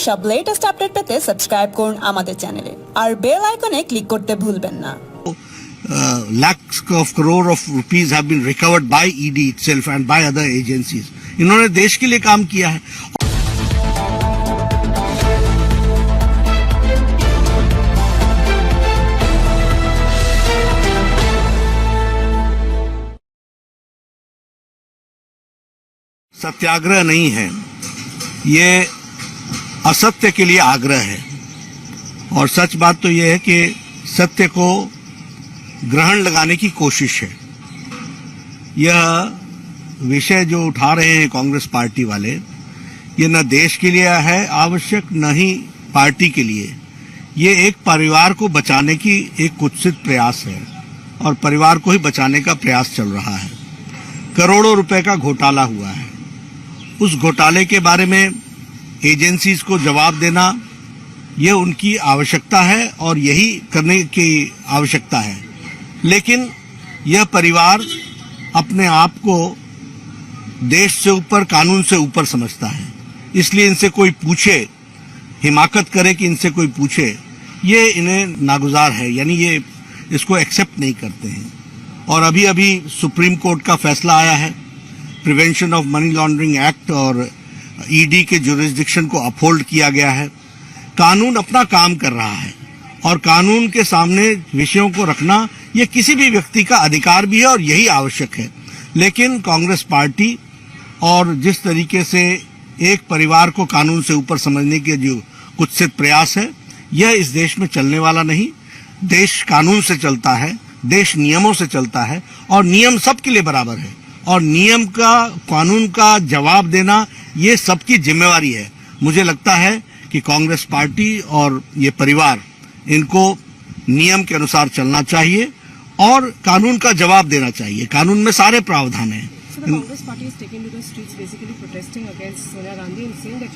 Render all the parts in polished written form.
সব latest update পেতে subscribe করুন আমাদের চ্যানেলে আর বেল আইকনে ক্লিক করতে ভুলবেন না। Lakhs of crore of rupees have been recovered by ED itself and by other agencies. इन्होंने देश के लिए काम किया है। सत्याग्रह नहीं है, ये असत्य के लिए आग्रह है। और सच बात तो यह है कि सत्य को ग्रहण लगाने की कोशिश है। यह विषय जो उठा रहे हैं कांग्रेस पार्टी वाले, ये न देश के लिए है आवश्यक, न ही पार्टी के लिए। ये एक परिवार को बचाने की एक कुत्सित प्रयास है और परिवार को ही बचाने का प्रयास चल रहा है। करोड़ों रुपए का घोटाला हुआ है। उस घोटाले के बारे में एजेंसीज को जवाब देना यह उनकी आवश्यकता है और यही करने की आवश्यकता है। लेकिन यह परिवार अपने आप को देश से ऊपर, कानून से ऊपर समझता है, इसलिए इनसे कोई पूछे, हिमाकत करे कि इनसे कोई पूछे, ये इन्हें नागुजार है, यानी ये इसको एक्सेप्ट नहीं करते हैं। और अभी अभी सुप्रीम कोर्ट का फैसला आया है, prevention of money laundering act और ईडी के जुरिस्डिक्शन को अपहोल्ड किया गया है। कानून अपना काम कर रहा है और कानून के सामने विषयों को रखना ये किसी भी व्यक्ति का अधिकार भी है और यही आवश्यक है। लेकिन कांग्रेस पार्टी और जिस तरीके से एक परिवार को कानून से ऊपर समझने के जो कुत्सित प्रयास है, यह इस देश में चलने वाला नहीं। देश कानून से चलता है, देश नियमों से चलता है और नियम सबके लिए बराबर है और नियम का, कानून का जवाब देना ये सबकी जिम्मेवारी है। मुझे लगता है कि कांग्रेस पार्टी और ये परिवार, इनको नियम के अनुसार चलना चाहिए और कानून का जवाब देना चाहिए। कानून में सारे प्रावधान हैं। So the Congress party is taking to the streets basically protesting against Sonia Gandhi and saying that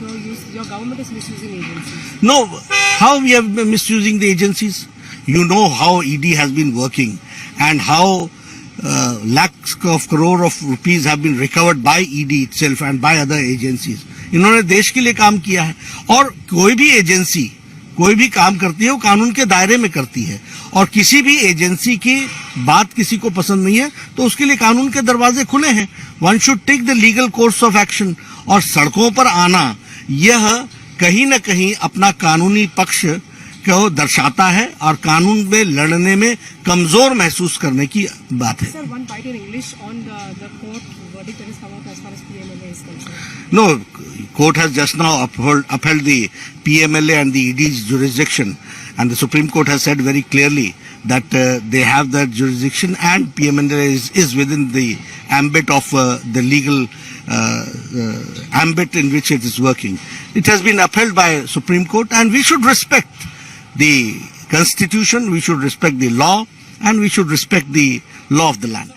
your government is misusing agencies. No, how we have been misusing the agencies? You know how ED has been working and how lakhs of crore of rupees have been recovered by ED itself and by other agencies. इन्होंने देश के लिए काम किया है और कोई भी एजेंसी कोई भी काम करती है वो कानून के दायरे में करती है और किसी भी एजेंसी की बात किसी को पसंद नहीं है तो उसके लिए कानून के दरवाजे खुले हैं। One should take the legal course of action. और सड़कों पर आना यह कहीं न कहीं अपना कानूनी पक्ष को दर्शाता है और कानून में लड़ने में कमजोर महसूस करने की बात है। Sir, one bite in English on the court verdict that has come out as far as PMLA is concerned. No, court has just now upheld the PMLA and the ED's jurisdiction, and the Supreme Court has said very clearly that they have that jurisdiction and PMLA is within the ambit of the legal ambit in which it is working. It has been upheld by Supreme Court and we should respect the Constitution, we should respect the law and we should respect the law of the land.